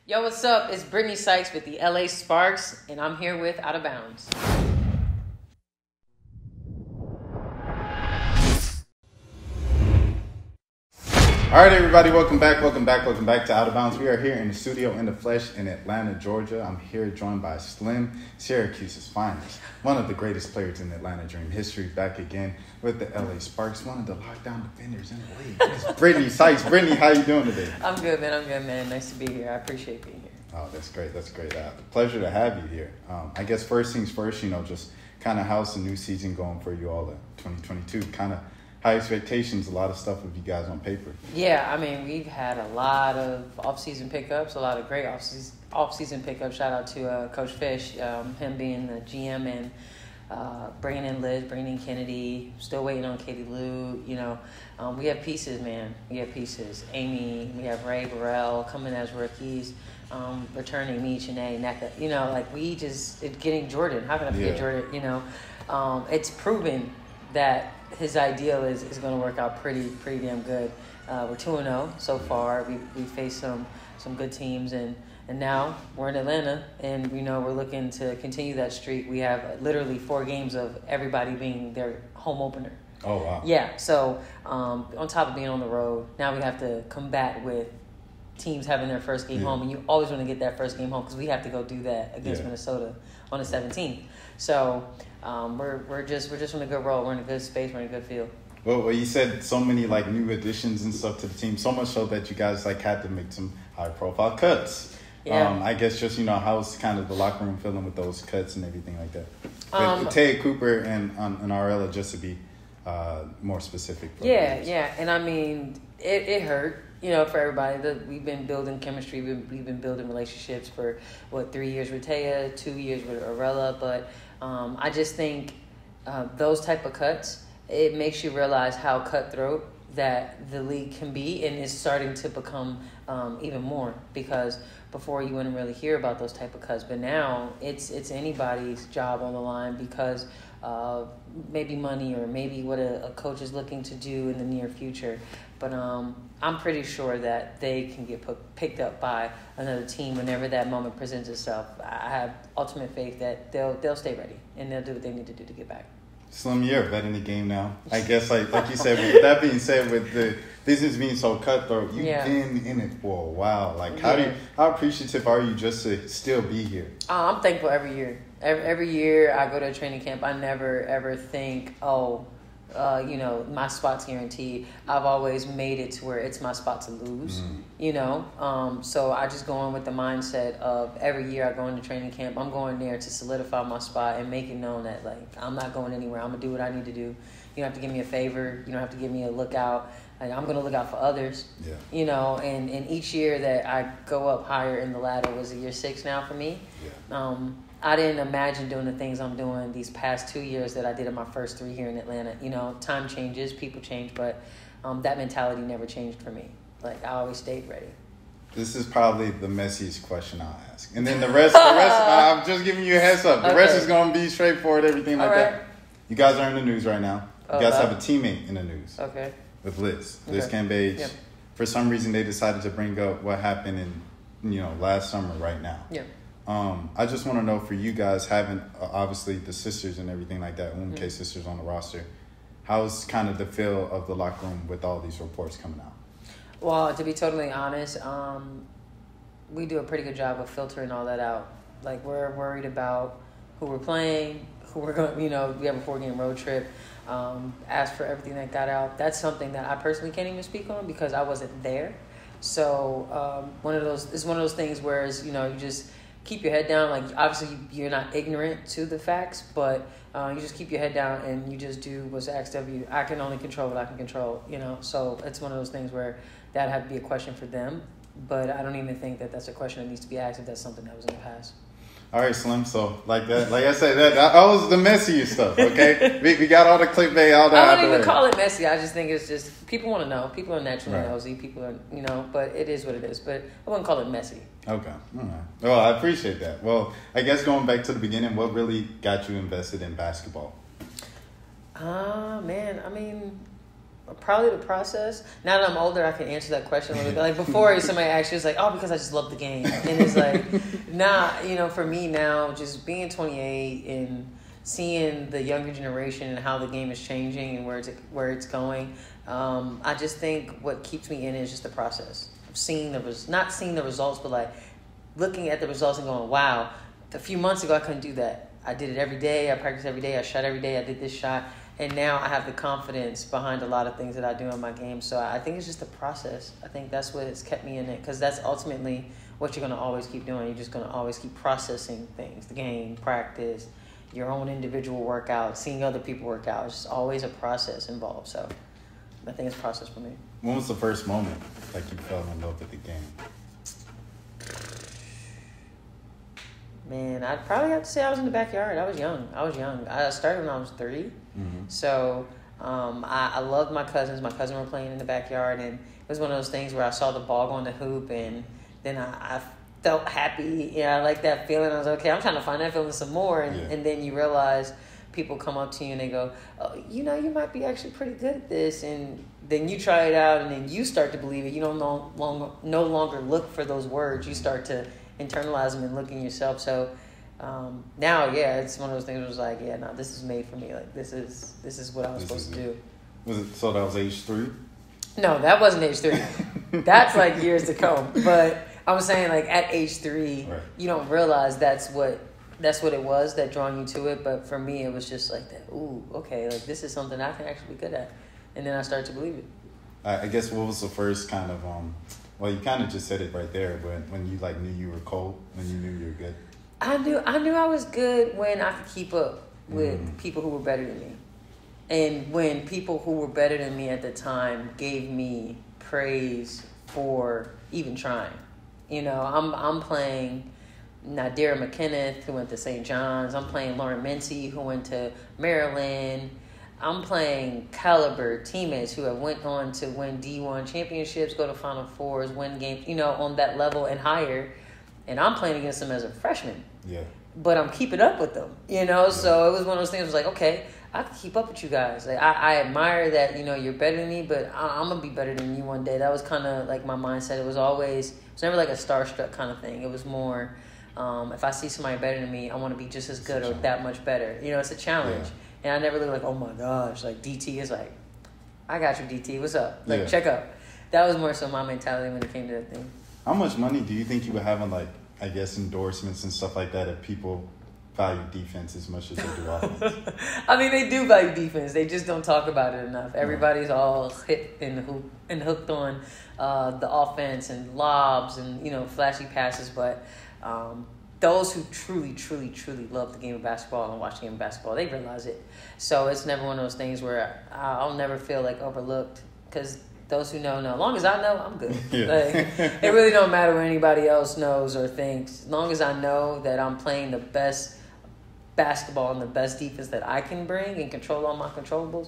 Yo, what's up? It's Brittney Sykes with the LA Sparks, and I'm here with Out of Bounds. All right, everybody, welcome back to Out of Bounds. We are here in the studio in the flesh in Atlanta, Georgia. I'm here joined by Slim, Syracuse's finest, one of the greatest players in Atlanta Dream history, back again with the LA Sparks, one of the lockdown defenders in the league. It's Brittney Sykes. Brittney, how you doing today? I'm good, man. Nice to be here. I appreciate being here. Oh, that's great. Pleasure to have you here. I guess first things first, just kind of how's the new season going for you all in 2022? Kind of high expectations, a lot of stuff with you guys on paper. Yeah, I mean, we've had a lot of off-season pickups, a lot of great off-season pickups. Shout out to Coach Fish, him being the GM and bringing in Liz, bringing in Kennedy, still waiting on Katie Lou. We have pieces, man. We have pieces. Amy, we have Ray Burrell coming as rookies, returning Meech and Naka. It's getting Jordan. How can I forget Jordan? It's proven that his ideal is going to work out pretty damn good. We're 2-0 so far. We faced some good teams, and now we're in Atlanta, and we're looking to continue that streak. We have literally 4 games of everybody being their home opener. Oh, wow. Yeah, so on top of being on the road, now we have to combat with teams having their first game home, and you always want to get that first game home because we have to go do that against Minnesota on the 17th. So we're just on a good roll. We're in a good space. We're in a good field. Well, you said so many new additions and stuff to the team, so much so that you guys had to make some high profile cuts. Yeah. I guess just how's kind of the locker room feeling with those cuts and everything like that. With Tay Cooper and Arella, just to be more specific. Yeah, and I mean it hurt. For everybody, we've been building chemistry, we've been building relationships for 3 years with Taya, 2 years with Arella, but I just think those type of cuts, it makes you realize how cutthroat that the league can be, and it's starting to become even more, because before you wouldn't really hear about those type of cuts, but now it's anybody's job on the line because of maybe money or maybe what a coach is looking to do in the near future. But I'm pretty sure that they can get picked up by another team whenever that moment presents itself. I have ultimate faith that they'll stay ready and they'll do what they need to do to get back. Slim, you're a vet in the game now. I guess, like you said, with that being said, with the business being so cutthroat, you've been in it for a while. How appreciative are you just to still be here? I'm thankful every year. Every year I go to a training camp, I never ever think, my spot's guaranteed. I've always made it to where it's my spot to lose, So I just go in with the mindset of every year I go into training camp, I'm going there to solidify my spot and make it known that, I'm not going anywhere. I'm going to do what I need to do. You don't have to give me a favor. You don't have to give me a lookout. I'm going to look out for others, and each year that I go up higher in the ladder was year 6 now for me. Yeah. I didn't imagine doing the things I'm doing these past 2 years that I did in my first 3 here in Atlanta. Time changes, people change, but that mentality never changed for me. I always stayed ready. This is probably the messiest question I'll ask. And then the rest, I'm just giving you a heads up. The rest is going to be straightforward, everything like that. You guys are in the news right now. You guys have a teammate in the news. Okay. With Liz Cambage. Yep. For some reason, they decided to bring up what happened in, last summer right now. Yeah. I just want to know, for you guys, having obviously the sisters and everything like that, K sisters on the roster, how's kind of the feel of the locker room with all these reports coming out? Well, to be totally honest, we do a pretty good job of filtering all that out. We're worried about who we're playing, who we're going, we have a 4-game road trip. As for everything that got out, that's something that I personally can't even speak on because I wasn't there. So it's one of those things where you just keep your head down. Obviously you're not ignorant to the facts, but you just keep your head down and you just do what's asked of you. I can only control what I can control, So it's one of those things where that had to be a question for them, but I don't even think that that's a question that needs to be asked if that's something that was in the past. All right, Slim. So, like I said, that was the messiest stuff, okay? we got all the clickbait, all that. I don't even call it messy. I just think it's just, people want to know. People are naturally nosy. People are, but it is what it is. But I wouldn't call it messy. Okay. All right. Well, I appreciate that. Well, I guess going back to the beginning, what really got you invested in basketball? Man, I mean, Probably the process. Now that I'm older, I can answer that question. Like before, somebody asked you, it's like, oh, because I just love the game. And it's like, nah, for me now, just being 28 and seeing the younger generation and how the game is changing and where it's going, I just think what keeps me in it is just the process of seeing not seeing the results, but like looking at the results and going, wow, a few months ago I couldn't do that. I did it every day. I practiced every day. I shot every day. I did this shot. And now I have the confidence behind a lot of things that I do in my game. So I think it's just the process. I think that's what has kept me in it, because that's ultimately what you're going to always keep doing. You're just going to always keep processing things, the game, practice, your own individual workout, seeing other people work out. It's just always a process involved. So I think it's a process for me. When was the first moment like you fell in love with the game? Man, I'd probably have to say I was in the backyard. I was young. I started when I was 3. Mm-hmm. So I loved my cousins. My cousins were playing in the backyard, and it was one of those things where I saw the ball go on the hoop, and then I felt happy. I like that feeling. I was okay, I'm trying to find that feeling some more. And then you realize people come up to you and they go, oh, you might be actually pretty good at this. And then you try it out, and then you start to believe it. You don't no longer look for those words. You start to internalize them and look in yourself. So now, it's one of those things where it was like, this is made for me. Like this is what I was supposed to do. Was it so that was age 3? No, that wasn't age 3. That's like years to come. But I was saying, like, at age 3, right, you don't realize that's what it was that drawing you to it. But for me, it was just like that. Ooh, okay, like this is something I can actually be good at. And then I started to believe it. I guess what was the first kind of well, you kind of just said it right there, but when you like knew you were cold, when you knew you were good. I knew I was good when I could keep up with people who were better than me. And when people who were better than me at the time gave me praise for even trying. I'm playing Nadira McKenneth, who went to St. John's. I'm playing Lauren Mincy, who went to Maryland. I'm playing caliber teammates who have went on to win D1 championships, go to Final Fours, win games, on that level and higher. And I'm playing against them as a freshman. Yeah. But I'm keeping up with them, Yeah. So it was one of those things. It was like, okay, I can keep up with you guys. Like I admire that, you're better than me, but I'm gonna be better than you one day. That was kind of like my mindset. It was never like a starstruck kind of thing. It was more, if I see somebody better than me, I want to be just as good or that much better. It's a challenge. Yeah. And I never look like, oh my gosh, like DT is like, I got you, DT. What's up? Like, check up. That was more so my mentality when it came to that thing. How much money do you think you would have on, like, I guess, endorsements and stuff like that if people value defense as much as they do offense? I mean, they do value defense. They just don't talk about it enough. Everybody's all hit and hooked on the offense and lobs and, flashy passes. But those who truly, truly, truly love the game of basketball and watch the game of basketball, they realize it. So it's never one of those things where I'll never feel like overlooked, because those who know. As long as I know, I'm good. Yeah. Like, it really don't matter what anybody else knows or thinks. As long as I know that I'm playing the best basketball and the best defense that I can bring and control all my controllables,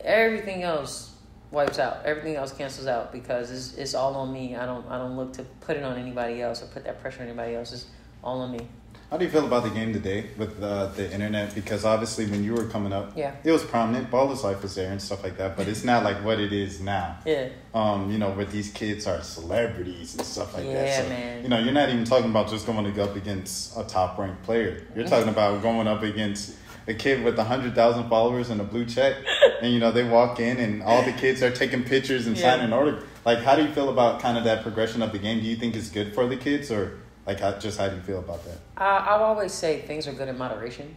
everything else wipes out. Everything else cancels out, because it's all on me. I don't look to put it on anybody else or put that pressure on anybody else. It's all on me. How do you feel about the game today with the internet? Because obviously when you were coming up, it was prominent. Baller's Life was there and stuff like that, but it's not like what it is now. Yeah. Where these kids are celebrities and stuff like that. Yeah, so, man. You're not even talking about just going up against a top-ranked player. You're talking about going up against a kid with 100,000 followers and a blue check, and they walk in and all the kids are taking pictures and signing autographs. Like, how do you feel about kind of that progression of the game? Do you think it's good for the kids, or like, how do you feel about that? I'll always say things are good in moderation.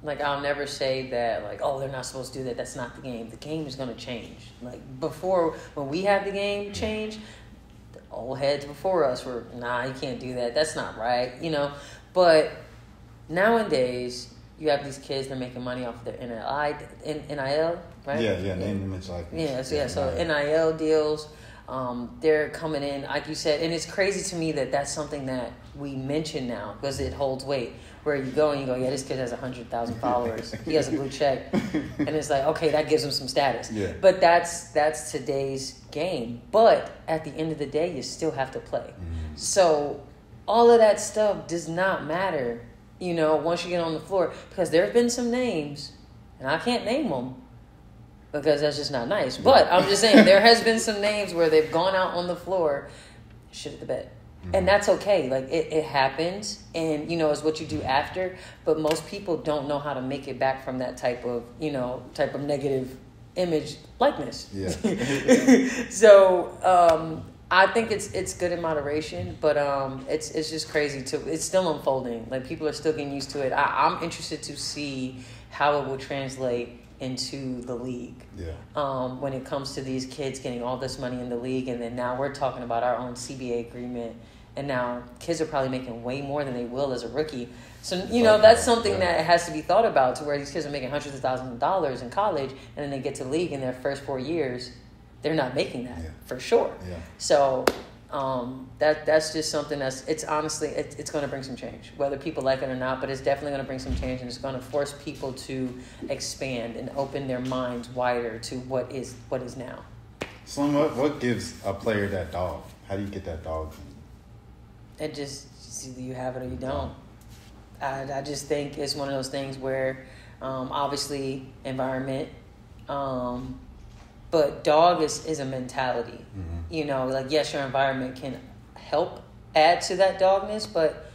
Like, I'll never say that, like, oh, they're not supposed to do that. That's not the game. The game is going to change. Like, before, when we had the game change, the old heads before us were, nah, you can't do that. That's not right, But nowadays, you have these kids that are making money off of their NIL, right? Yeah, name, image, likeness. So NIL deals. They're coming in, like you said, and it's crazy to me that that's something that we mention now, because it holds weight. Where you go, this kid has 100,000 followers. He has a blue check. And it's like, okay, that gives him some status. Yeah. But that's today's game. But at the end of the day, you still have to play. Mm-hmm. So all of that stuff does not matter, once you get on the floor. Because there have been some names, and I can't name them, because that's just not nice. But I'm just saying, there has been some names where they've gone out on the floor, shit at the bed. And that's okay. Like, it happens, and, you know, it's what you do after. But most people don't know how to make it back from that type of negative image likeness. Yeah. So, I think it's good in moderation, but it's just crazy too. It's still unfolding. Like, people are still getting used to it. I'm interested to see how it will translate into the league. Yeah. When it comes to these kids getting all this money in the league, and then now we're talking about our own CBA agreement, and now kids are probably making way more than they will as a rookie. So, you know, that's something that has to be thought about, to where these kids are making hundreds of thousands of dollars in college, and then they get to league in their first 4 years, they're not making that for sure. Yeah. So that's just something it's honestly going to bring some change, whether people like it or not. But it's definitely going to bring some change, and it's going to force people to expand and open their minds wider to what is now. Slim, what gives a player that dog? How do you get that dog? It just, either you have it or you don't. I just think it's one of those things where, obviously, environment, but dog is a mentality. Mm-hmm. You know, like, yes, your environment can help add to that dogness, but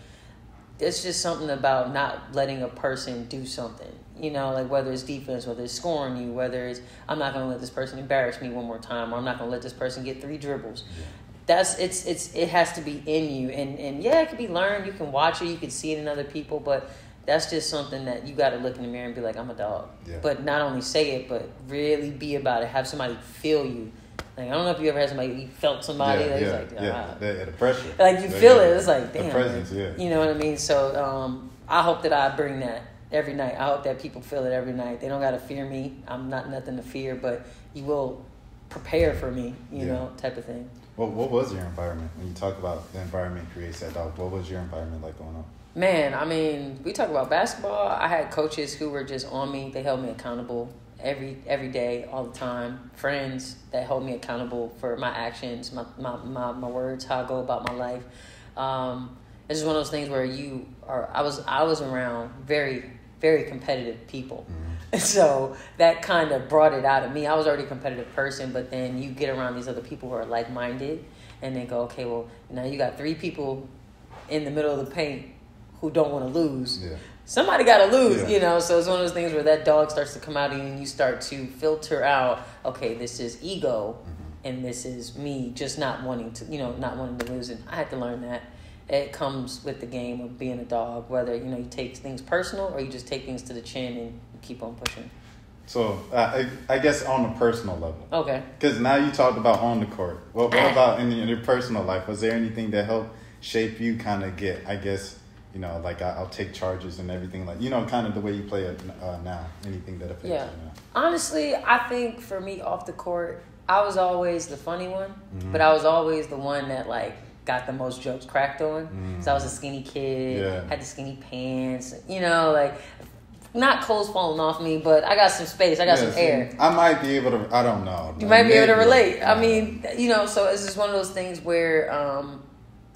it's just something about not letting a person do something. You know, like, whether it's defense, whether it's scoring you, whether it's, I'm not going to let this person embarrass me one more time, or I'm not going to let this person get 3 dribbles. Yeah. It has to be in you, and yeah, it can be learned. You can watch it, you can see it in other people, but that's just something that you got to look in the mirror and be like, I'm a dog. Yeah. But not only say it, but really be about it. Have somebody feel you. Like, I don't know if you ever had somebody, you felt somebody that's like, the pressure. Like, you feel it. It's like, damn. The presence, You know what I mean? So I hope that I bring that every night. I hope that people feel it every night. They don't got to fear me. I'm not nothing to fear, but you will prepare for me, you know, type of thing. Well, what was your environment? When you talk about the environment creates that dog, what was your environment like going on? Man, I mean, we talk about basketball. I had coaches who were just on me. They held me accountable every day, all the time. Friends that hold me accountable for my actions, my words, how I go about my life. It's just one of those things where I was around very, very competitive people. Mm-hmm. So that kind of brought it out of me. I was already a competitive person, but then you get around these other people who are like-minded, and they go, okay, well, now you got 3 people in the middle of the paint who don't want to lose. Yeah. Somebody got to lose, you know? So it's one of those things where that dog starts to come out, and you start to filter out, okay, this is ego, and this is me just not wanting to lose. And I had to learn that. It comes with the game of being a dog, whether, you know, you take things personal or you just take things to the chin and keep on pushing. So I guess on a personal level. Okay. Because now you talked about on the court. Well, what about in your personal life? Was there anything that helped shape you kind of get, I guess, you know, like I'll take charges and everything, like, you know, kind of the way you play it now? Anything that affects you now? Honestly, I think for me off the court, I was always the funny one, but I was always the one that, like, got the most jokes cracked on. So I was a skinny kid, had the skinny pants, you know, like, not clothes falling off me, but I got some space, I got some air. I might be able to, I don't know. You might be able to relate. I mean, you know, so it's just one of those things where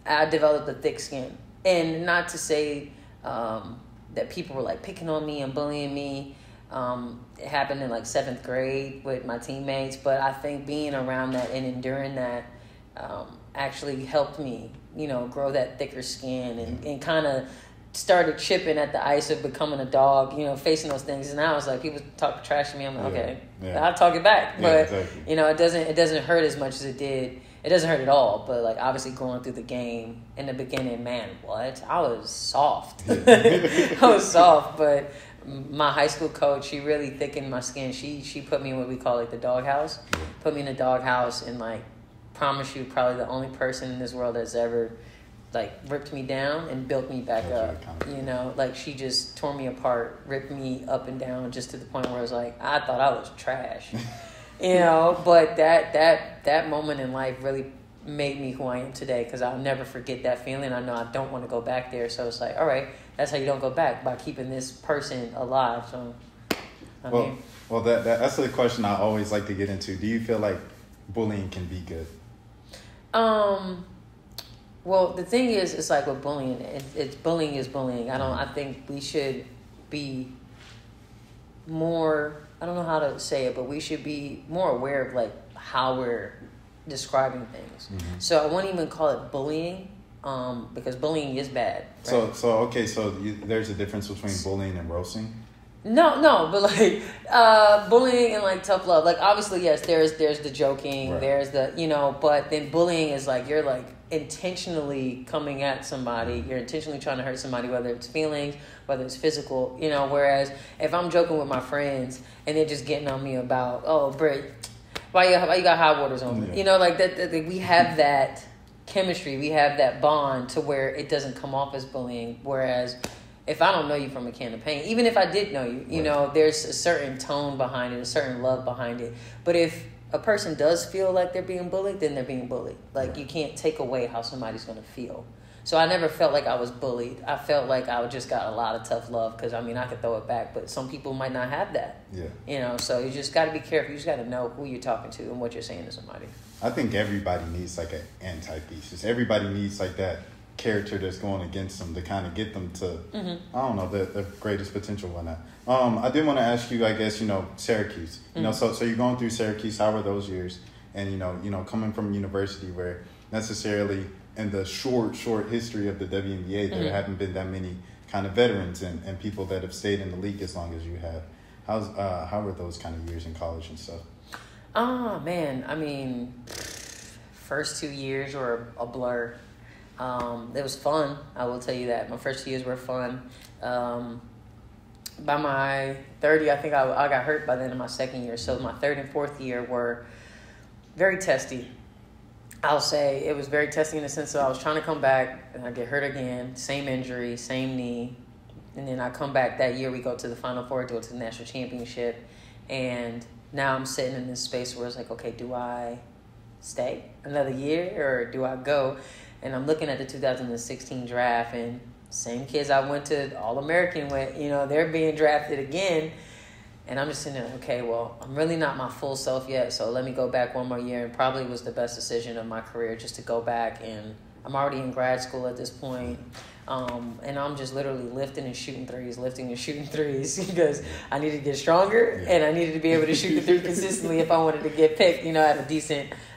I developed a thick skin. And not to say that people were, like, picking on me and bullying me. It happened in, like, 7th grade with my teammates, but I think being around that and enduring that actually helped me, you know, grow that thicker skin and kind of started chipping at the ice of becoming a dog, you know, facing those things. And I was like, people talk trash to me, I'm like, okay, I'll talk it back. But, you know, it doesn't hurt as much as it did. It doesn't hurt at all, but, like, obviously going through the game in the beginning, man, what? I was soft. I was soft, but my high school coach, she really thickened my skin. She put me in what we call, like, the doghouse. Put me in the doghouse, and, like, promise you, probably the only person in this world that's ever, like, ripped me down and built me back up. You know, like, she just tore me apart, ripped me up and down, just to the point where I was like, I thought I was trash. You know, but that moment in life really made me who I am today, because I'll never forget that feeling. I know I don't want to go back there, so it's like, all right, that's how you don't go back, by keeping this person alive. So, well, that's the question I always like to get into. Do you feel like bullying can be good? Well, the thing is, it's like with bullying. It's bullying is bullying. I think we should be more I don't know how to say it, but we should be more aware of like how we're describing things. Mm-hmm. So I won't even call it bullying, because bullying is bad. Right? So there's a difference between bullying and roasting. No, but like bullying and like tough love. Like obviously, yes, there's the joking, right. There's the but then bullying is like you're like intentionally coming at somebody. You're intentionally trying to hurt somebody, whether it's feelings, whether it's physical. Whereas if I'm joking with my friends and they're just getting on me about, oh, Britt, why you got hot waters on me? Yeah. Like that we have that chemistry, we have that bond to where it doesn't come off as bullying. Whereas if I don't know you from a can of paint, even if I did know you, right. There's a certain tone behind it, a certain love behind it. But if a person does feel like they're being bullied, then they're being bullied. Like right. You can't take away how somebody's going to feel. So I never felt like I was bullied. I felt like I just got a lot of tough love because, I could throw it back, but some people might not have that. Yeah. So you just got to be careful. You just got to know who you're talking to and what you're saying to somebody. I think everybody needs like an antithesis. Everybody needs like that character that's going against them to kind of get them to, mm-hmm. I don't know, the greatest potential one. I did want to ask you, I guess, Syracuse. Mm-hmm. So you're going through Syracuse. How were those years? And, coming from a university where necessarily in the short history of the WNBA, there mm-hmm. haven't been that many kind of veterans and people that have stayed in the league as long as you have. How were those kind of years in college and stuff? Oh, man. First 2 years were a blur. It was fun. I will tell you that. My first 2 years were fun. By my third year, I think I got hurt by the end of my second year. So my third and fourth year were very testy. I'll say it was very testing in the sense that I was trying to come back and I get hurt again, same injury, same knee. And then I come back that year, we go to the Final Four, go to the national championship. And now I'm sitting in this space where it's like, okay, do I stay another year or do I go? And I'm looking at the 2016 draft and same kids I went to All-American with, they're being drafted again. And I'm just sitting there, okay, well, I'm really not my full self yet, so let me go back one more year. And probably was the best decision of my career just to go back. And I'm already in grad school at this point. And I'm just literally lifting and shooting threes because I needed to get stronger and I needed to be able to shoot the three consistently if I wanted to get picked, at a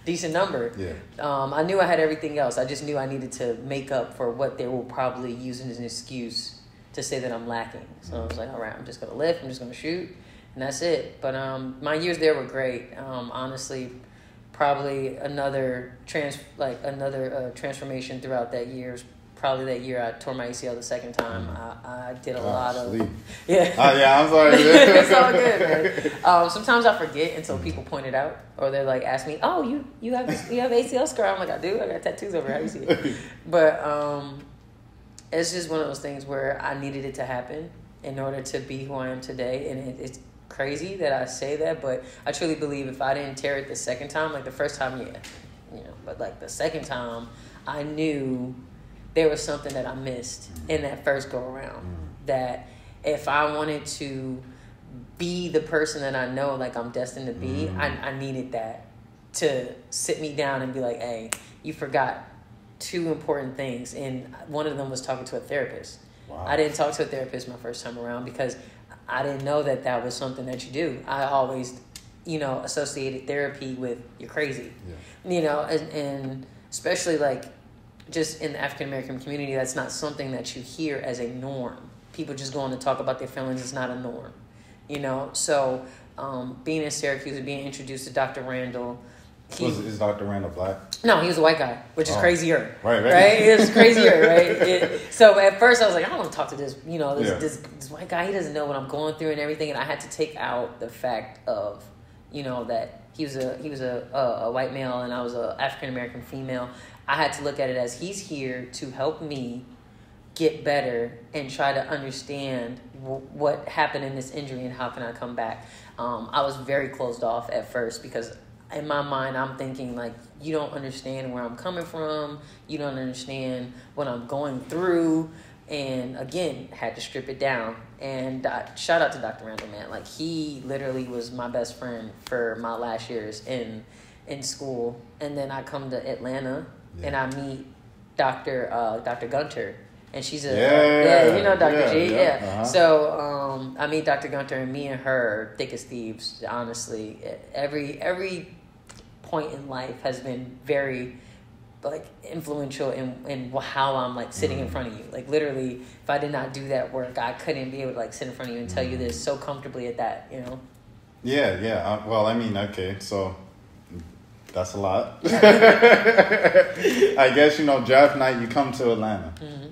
decent number. Yeah. I knew I had everything else. I just knew I needed to make up for what they were probably using as an excuse to say that I'm lacking. So I was like, all right, I'm just going to lift, I'm just going to shoot, and that's it. But my years there were great. Honestly, probably another transformation throughout that year is probably that year I tore my ACL the second time. I did a lot of... Yeah. I'm sorry. It's all good, man. Sometimes I forget until people point it out. Or they're like, ask me, oh, you have ACL scar? I'm like, I do? I got tattoos over. How do you see it? But it's just one of those things where I needed it to happen in order to be who I am today. And it's crazy that I say that, but I truly believe if I didn't tear it the second time, like the first time, but like the second time, I knew there was something that I missed in that first go around. That if I wanted to be the person that I know like I'm destined to be, I needed that to sit me down and be like, hey, you forgot two important things. And one of them was talking to a therapist. Wow. I didn't talk to a therapist my first time around because I didn't know that was something that you do. I always, associated therapy with you're crazy. Yeah. And especially like just in the African American community, that's not something that you hear as a norm. People just going to talk about their feelings is not a norm, So being in Syracuse and being introduced to Dr. Randall. Is Dr. Randall black? No, he was a white guy, which is crazier. Right? It was crazier, right? So at first I was like, I don't want to talk to this, this white guy. He doesn't know what I'm going through and everything. And I had to take out the fact of, that he was a white male and I was a African American female. I had to look at it as he's here to help me get better and try to understand what happened in this injury and how can I come back. I was very closed off at first because in my mind I'm thinking like, you don't understand where I'm coming from. You don't understand what I'm going through. And again, had to strip it down. And shout out to Dr. Randall, man. Like he literally was my best friend for my last years in school. And then I come to Atlanta and I meet Dr. Gunter. and she's you know Dr. G. Yeah. Uh-huh. So I meet Dr. Gunter, and me and her are thick as thieves. Honestly, every point in life has been very like influential in how I'm like sitting in front of you. Like literally, if I did not do that work, I couldn't be able to like sit in front of you and tell you this so comfortably at that. You know. Yeah. Well, I mean, okay, so that's a lot. I guess, draft night, you come to Atlanta. Mm-hmm.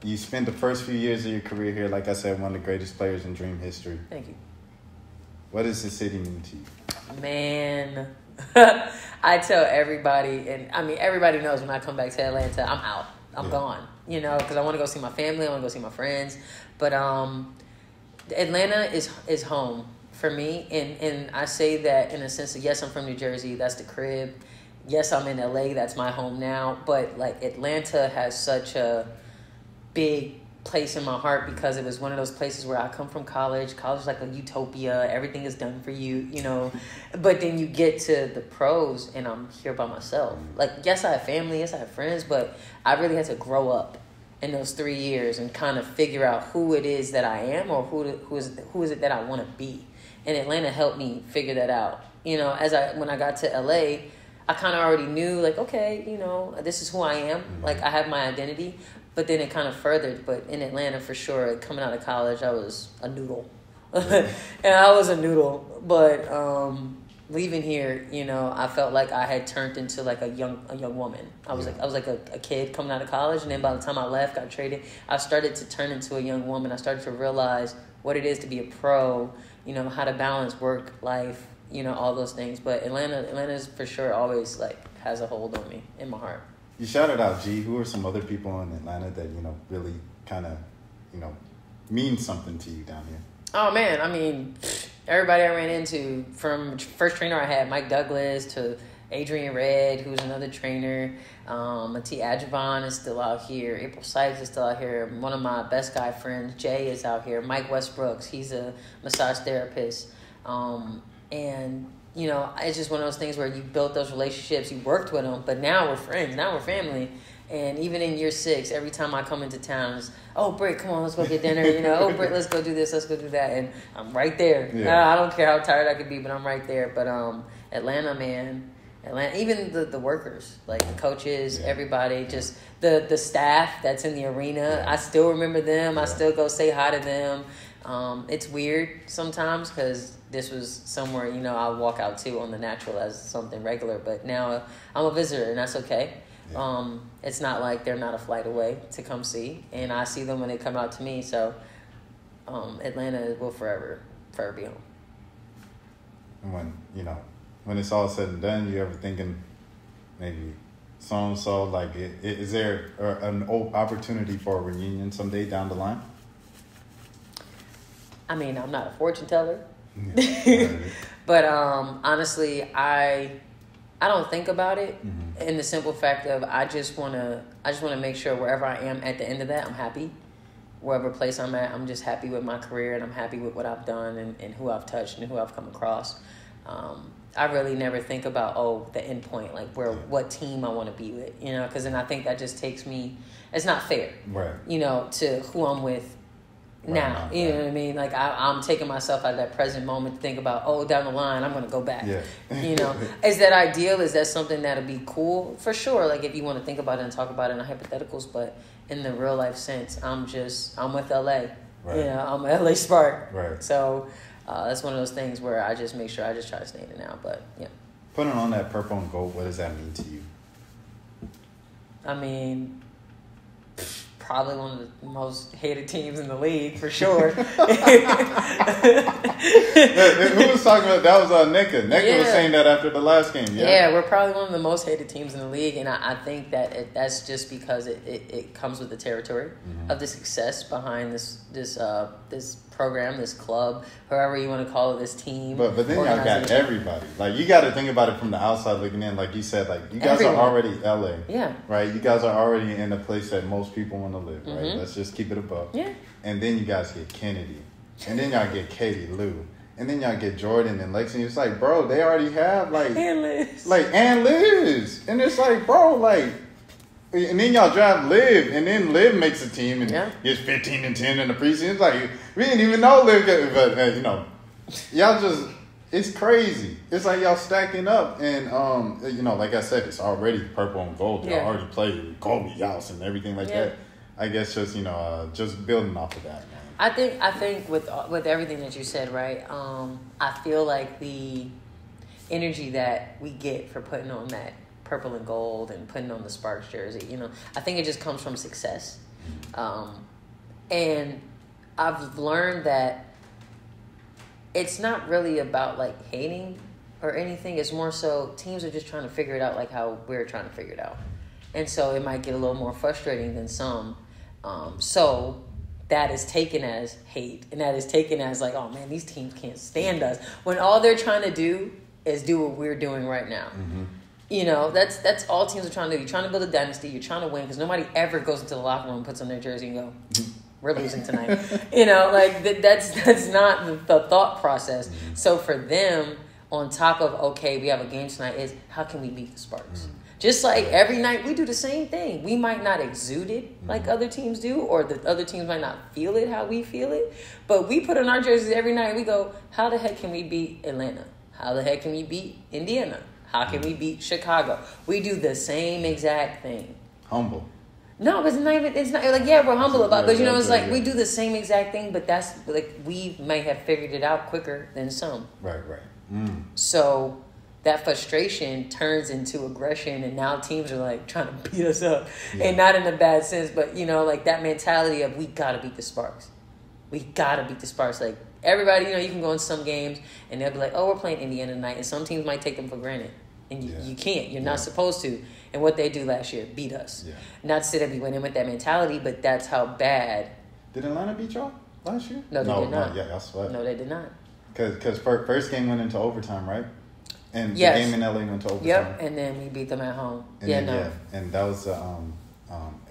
You spent the first few years of your career here, like I said, one of the greatest players in Dream history. Thank you. What does the city mean to you? Man, I tell everybody, and I mean, everybody knows when I come back to Atlanta, I'm out. I'm gone, because I want to go see my family. I want to go see my friends. But Atlanta is home for me, and I say that in a sense of, yes, I'm from New Jersey, that's the crib. Yes, I'm in LA, that's my home now. But like Atlanta has such a big place in my heart because it was one of those places where I come from college. College is like a utopia. Everything is done for you, But then you get to the pros, and I'm here by myself. Like, yes, I have family, yes, I have friends, but I really had to grow up in those 3 years and kind of figure out who it is that I am, or who is it that I want to be. And Atlanta helped me figure that out. When I got to LA, I kind of already knew, like, okay, this is who I am. Like, I have my identity. But then it kind of furthered. But in Atlanta, for sure, coming out of college, I was a noodle. And I was a noodle. But leaving here, I felt like I had turned into like a young woman. I was like a kid coming out of college, and then by the time I left, got traded, I started to turn into a young woman. I started to realize what it is to be a pro, how to balance work, life, all those things. But Atlanta's for sure always like has a hold on me in my heart. You shouted out G. Who are some other people in Atlanta that, really kind of, mean something to you down here? Oh, man. I mean, everybody I ran into, from first trainer I had, Mike Douglas, to Adrian Red, who's another trainer. T. Adjavon is still out here. April Sykes is still out here. One of my best guy friends, Jay, is out here. Mike Westbrooks, he's a massage therapist. And it's just one of those things where you built those relationships, you worked with them, but now we're friends, now we're family. And even in year 6, every time I come into town, it's, oh, Britt, come on, let's go get dinner. Oh, Britt, let's go do this, let's go do that. And I'm right there. Yeah. I don't care how tired I could be, but I'm right there. But Atlanta, man, even the workers, like the coaches, everybody, just the staff that's in the arena, I still remember them. I still go say hi to them. It's weird sometimes because this was somewhere, I'll walk out to on the natural as something regular, but now I'm a visitor, and that's okay. Yeah. It's not like they're not a flight away to come see, and I see them when they come out to me, so Atlanta will forever be home. And when it's all said and done, you ever thinking maybe so-and-so, like, is there an opportunity for a reunion someday down the line? I mean, I'm not a fortune teller. Yeah. But honestly, I don't think about it in the simple fact of I just want to make sure wherever I am at the end of that, I'm happy. Wherever place I'm at, I'm just happy with my career, and I'm happy with what I've done and who I've touched and who I've come across. I really never think about, the end point, like what team I want to be with, because then I think that just takes me, it's not fair, right? To who I'm with now, you know what I mean? Like I'm taking myself out of that present moment to think about, down the line, I'm going to go back. Yeah. Is that ideal? Is that something that'll be cool? For sure. Like if you want to think about it and talk about it in hypotheticals, but in the real life sense, I'm with LA. Right. I'm an LA Spark. Right. So that's one of those things where I just make sure I just try to stay in it now. But yeah. Putting on that purple and gold, what does that mean to you? I mean, probably one of the most hated teams in the league, for sure. Who was talking about that? Was Nika. Nika was saying that after the last game. Yeah, we're probably one of the most hated teams in the league, and I think that that's just because it comes with the territory of the success behind this program, this club, however you want to call it, this team. But then y'all got everybody. Like, you got to think about it from the outside looking in. Like you said, like, you guys are already LA. Yeah. Right? You guys are already in a place that most people want to live, right? Let's just keep it above. Yeah. And then you guys get Kennedy. And then y'all get Katie Lou. And then y'all get Jordan and Lexington. It's like, bro, they already have, like... And Liz. And it's like, bro, like... And then y'all draft Liv, and then Liv makes a team and Yeah. gets 15-10 in the preseason. It's like, we didn't even know Liv, but, y'all just, it's crazy. It's like y'all stacking up, and, like I said, it's already purple and gold. Y'all already played Kobe, Yaus, and everything like that. I guess just, just building off of that, man. I think with everything that you said, right, I feel like the energy that we get for putting on that purple and gold and putting on the Sparks jersey, I think it just comes from success. And I've learned that it's not really about like hating or anything. It's more so teams are just trying to figure it out like how we're trying to figure it out. And so it might get a little more frustrating than some. So that is taken as hate, and that is taken as like, oh man, these teams can't stand us, when all they're trying to do is do what we're doing right now. That's all teams are trying to do. You're trying to build a dynasty. You're trying to win, because nobody ever goes into the locker room, puts on their jersey, and go, "We're losing tonight." That's not the thought process. So for them, on top of okay, we have a game tonight, is how can we beat the Sparks? Just like every night, we do the same thing. We might not exude it like other teams do, or the other teams might not feel it how we feel it, but we put on our jerseys every night. We go, how the heck can we beat Atlanta? How the heck can we beat Indiana? How can we beat Chicago? We do the same exact thing. Humble. No, but it's not like, yeah, we're humble about it. But, it's like we do the same exact thing, but that's like we may have figured it out quicker than some. Right. So that frustration turns into aggression, and now teams are like trying to beat us up. And not in a bad sense, but, like that mentality of we got to beat the Sparks. We got to beat the Sparks. Like everybody, you can go in some games and they'll be like, oh, we're playing Indiana tonight. And some teams might take them for granted. And you can't. You're not supposed to. And what they do last year, beat us. Yeah. Not to say that we went in with that mentality, but that's how bad. Did Atlanta beat y'all last year? No, they did not. Yeah, y'all sweat. No, they did not. Because first game went into overtime, right? And the game in LA went to overtime. Yep, and then we beat them at home. And and that was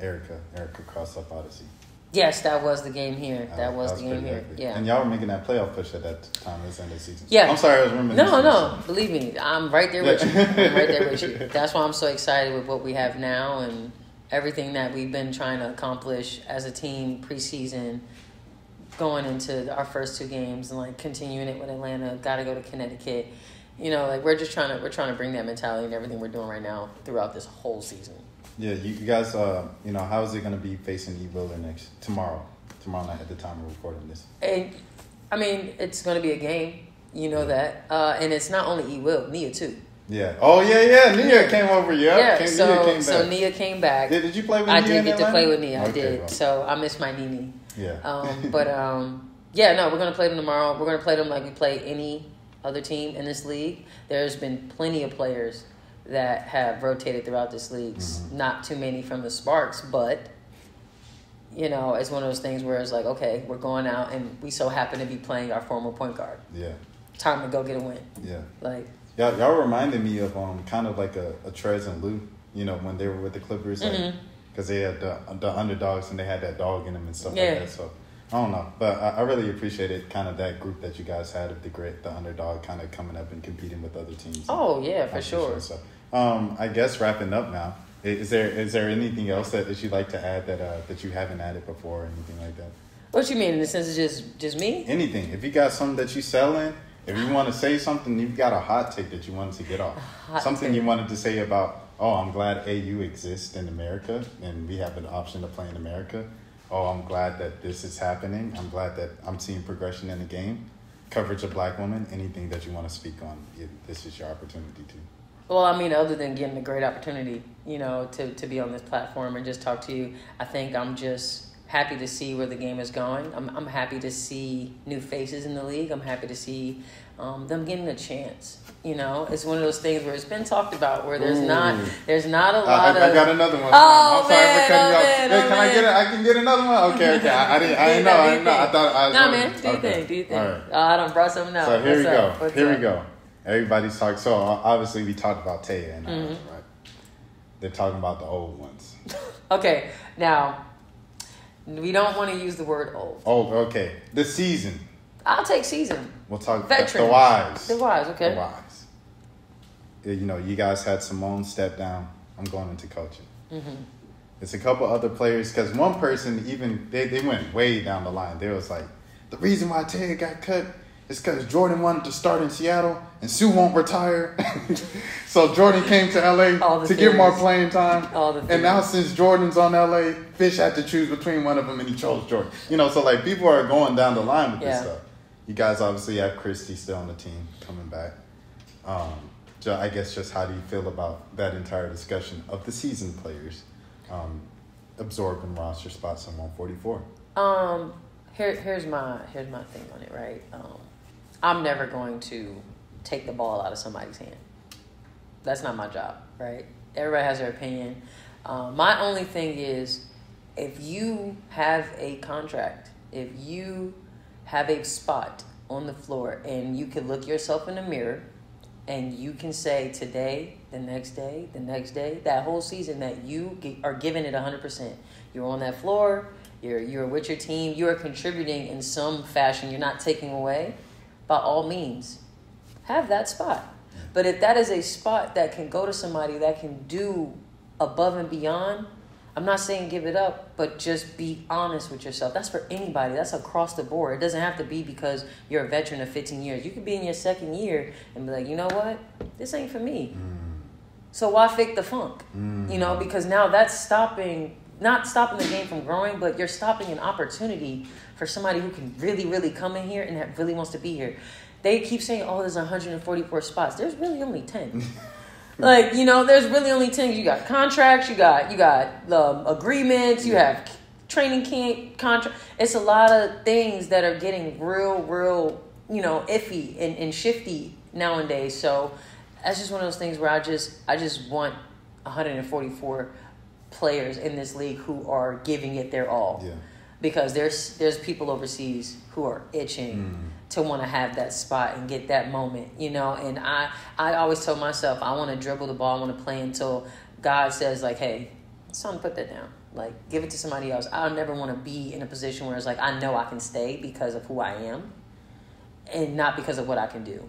Erica Cross Up Odyssey. Yes, that was the game here. That was the game here. Epic. Yeah. And y'all were making that playoff push at that time. It was the end of the season. Yeah. I'm sorry, I was reminiscing. No. Believe me, I'm right there with you. That's why I'm so excited with what we have now and everything that we've been trying to accomplish as a team preseason, going into our first two games and like continuing it with Atlanta. Got to go to Connecticut. We're trying to bring that mentality and everything we're doing right now throughout this whole season. Yeah, you guys, how is it going to be facing E. Wheeler tomorrow night at the time we're recording this? It's going to be a game, that. And it's not only E. Will, Nia too. Yeah. Oh, yeah. Nia came over, Nia came back. So Nia came back. Did you play with Nia? I did get to play with Nia, okay, I did. well. So I miss my Nini. Yeah. We're going to play them tomorrow. We're going to play them like we play any other team in this league. There's been plenty of players that have rotated throughout this league. Not too many from the Sparks, but it's one of those things where it's like, okay, we're going out and we so happen to be playing our former point guard. Yeah. Time to go get a win. Yeah. Like y'all reminded me of kind of like a Trez and Lou, when they were with the Clippers, because they had the underdogs and they had that dog in them and stuff like that. So I don't know, but I really appreciated kind of that group that you guys had of the grit, the underdog, kind of coming up and competing with other teams. Oh yeah, for sure. So, I guess wrapping up now. Is there anything else that you'd like to add that you haven't added before or anything like that? What you mean in the sense of just me? Anything. If you got something that you selling, if you want to say something, you've got a hot take that you wanted to get off. Something you wanted to say about, I'm glad AU exists in America and we have an option to play in America. I'm glad that this is happening. I'm glad that I'm seeing progression in the game. Coverage of Black women. Anything that you want to speak on, this is your opportunity to. Well, other than getting a great opportunity, to be on this platform and just talk to you, I think I'm just happy to see where the game is going. I'm happy to see new faces in the league. I'm happy to see them getting a chance. It's one of those things where it's been talked about where there's not a lot of. I got another one. Oh, I'm sorry for cutting you off. Man, Hey, can I get it? I can get another one. Okay. I didn't know. I thought I was. No, man. Do you think? All right. I done brought something out. So here we go. Everybody's talking. So obviously we talked about Taya and right? They're talking about the old ones. Okay, now we don't want to use the word old. Oh, okay. The season. I'll take season. We'll talk Veterans. The wives. The wives, okay. The wives. You guys had Simone step down. I'm going into coaching. It's a couple other players, because one person even they went way down the line. They was like, the reason why Ted got cut is because Jordan wanted to start in Seattle and Sue won't retire. So Jordan came to LA to get more playing time. And now since Jordan's on LA, Fish had to choose between one of them and he chose Jordan. You know, so like people are going down the line with this stuff. You guys obviously have Christie still on the team coming back. I guess just how do you feel about that entire discussion of the seasoned players absorbing roster spots in 144? Here's my thing on it, right? I'm never going to take the ball out of somebody's hand. That's not my job, right? Everybody has their opinion. My only thing is, if you have a contract, if you have a spot on the floor and you can look yourself in the mirror and you can say today, the next day, that whole season that you are giving it 100%. You're on that floor, you're with your team, you are contributing in some fashion, you're not taking away, by all means, have that spot. But if that is a spot that can go to somebody that can do above and beyond, I'm not saying give it up, but just be honest with yourself. That's for anybody. That's across the board. It doesn't have to be because you're a veteran of 15 years. You could be in your second year and be like, you know what? This ain't for me. So why fake the funk? You know, because now that's not stopping the game from growing, but you're stopping an opportunity for somebody who can really, really come in here and that really wants to be here. They keep saying, oh, there's 144 spots. There's really only 10. Like, you know, there's really only 10. You got contracts, you got agreements, you have training camp contract. It's a lot of things that are getting real, you know, iffy and shifty nowadays. So that's just one of those things where I just want 144 players in this league who are giving it their all. Yeah. Because there's people overseas who are itching to want to have that spot and get that moment, you know. And I always tell myself, I want to dribble the ball, I want to play until God says, like, hey, son, put that down. Like, give it to somebody else. I'll never want to be in a position where it's like, I know I can stay because of who I am and not because of what I can do.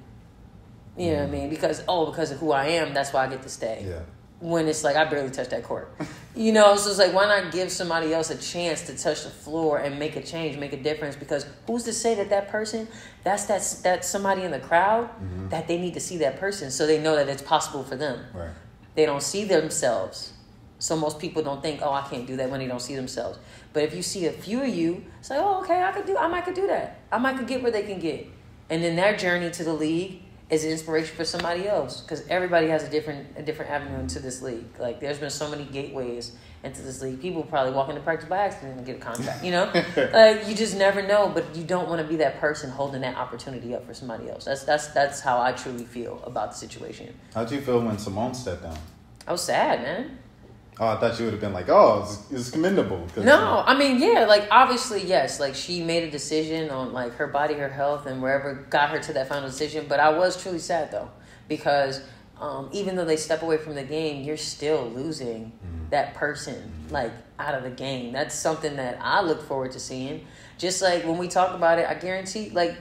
You know what I mean? Because of who I am, that's why I get to stay. Yeah. When it's like, I barely touched that court. You know, so it's like, why not give somebody else a chance to touch the floor and make a change, make a difference? Because who's to say that person, that's somebody in the crowd, that they need to see that person so they know that it's possible for them. Right. They don't see themselves. So most people don't think, oh, I can't do that when they don't see themselves. But if you see a few of you, it's like, oh, okay, I might could do that. I might could get where they can get. And then their journey to the league is an inspiration for somebody else, because everybody has a different avenue into this league. Like, there's been so many gateways into this league. People probably walk into practice by accident and get a contract, you know? Like, you just never know, but you don't want to be that person holding that opportunity up for somebody else. That's how I truly feel about the situation. How'd you feel when Simone stepped down? I was sad, man. Oh, I thought you would have been like, oh, it's commendable. No, I mean, yeah, like, obviously, yes. Like, she made a decision on, like, her body, her health, and wherever got her to that final decision. But I was truly sad, though, because even though they step away from the game, you're still losing that person, like, out of the game. That's something that I look forward to seeing. Just like when we talk about it, I guarantee, like,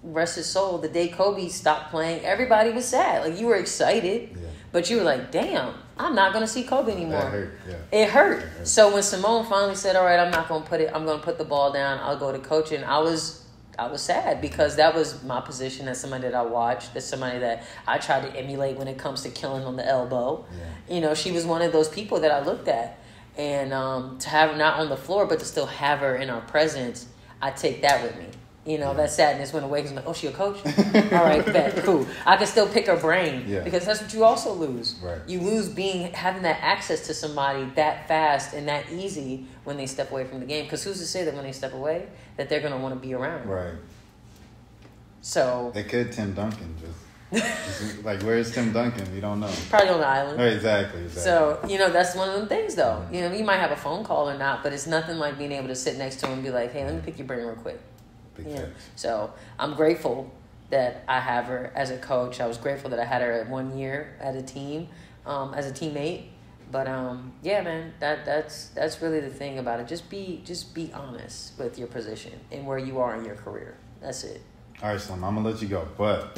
rest his soul, the day Kobe stopped playing, everybody was sad. Like, you were excited, but you were like, damn, I'm not going to see Kobe anymore. That hurt, yeah. It hurt. So when Simone finally said, all right, I'm not going to I'm going to put the ball down, I'll go to coaching, I was sad, because that was my position as somebody that I watched, as somebody that I tried to emulate when it comes to killing on the elbow. Yeah. You know, she was one of those people that I looked at. And to have her not on the floor, but to still have her in our presence, I take that with me. You know, that sadness went away because I'm like, oh, she a coach? All right, bet, cool. I can still pick her brain, because that's what you also lose. Right. You lose having that access to somebody that fast and that easy when they step away from the game. Because who's to say that when they step away that they're going to want to be around? Right. So they could Tim Duncan just like, where's Tim Duncan? We don't know. Probably on the island. Right, exactly. So, you know, that's one of them things, though. You know, you might have a phone call or not, but it's nothing like being able to sit next to him and be like, hey, let me pick your brain real quick. Yeah. So I'm grateful that I have her as a coach. I was grateful that I had her 1 year at a team, as a teammate. But yeah, man, that's really the thing about it. Just be honest with your position and where you are in your career. That's it. All right, Slim, I'm gonna let you go. But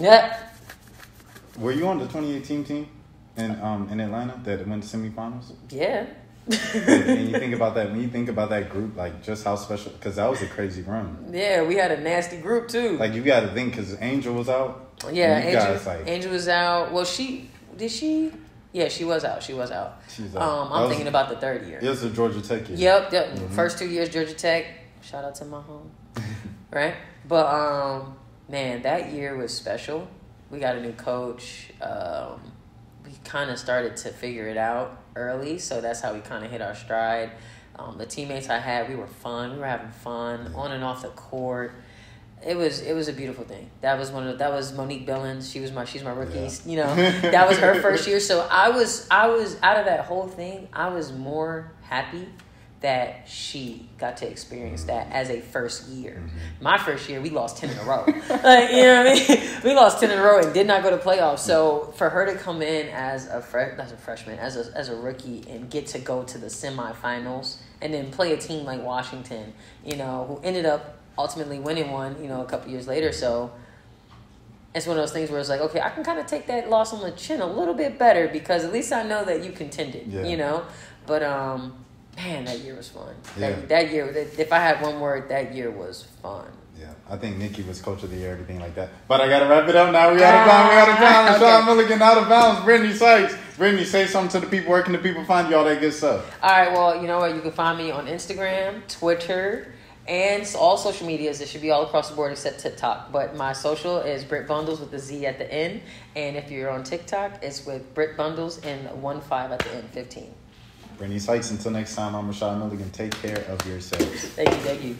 were you on the 2018 team in Atlanta that went to semifinals? Yeah. And you think about that, when you think about that group, like just how special, because that was a crazy run. Yeah, we had a nasty group too. Like you got to think, because Angel was out. Yeah, Angel was out. Well, did she? Yeah, she was out. She was out. I'm thinking about the third year. It was the Georgia Tech year. Yep. Mm-hmm. First 2 years, Georgia Tech. Shout out to my home. Right? But, man, that year was special. We got a new coach. We kind of started to figure it out early, so that's how we kind of hit our stride. The teammates I had, we were fun. We were having fun on and off the court. It was a beautiful thing. That was Monique Billings. She's my rookie. Yeah. You know, that was her first year. So I was out of that whole thing. I was more happy that she got to experience that as a first year. Mm-hmm. My first year, we lost 10 in a row. Like, you know what I mean? We lost 10 in a row and did not go to playoffs. So for her to come in as a freshman, as a rookie, and get to go to the semifinals and then play a team like Washington, you know, who ended up ultimately winning one, you know, a couple years later. So it's one of those things where it's like, okay, I can kind of take that loss on the chin a little bit better because at least I know that you contended, you know. But man, that year was fun. Yeah. That year, if I had one word, that year was fun. Yeah, I think Nikki was coach of the year, everything like that. But I got to wrap it up now. We out of time. Okay. Sean Milligan out of bounds. Brittney Sykes. Brittney, say something to the people. Where can the people find you? All that good stuff. All right, well, you know what? You can find me on Instagram, Twitter, and all social medias. It should be all across the board except TikTok. But my social is Britt Bundles with the Z at the end. And if you're on TikTok, it's with Britt Bundles and 15 at the end, 15. Brittney Sykes, until next time, I'm Rashad Milligan. Take care of yourselves. Thank you.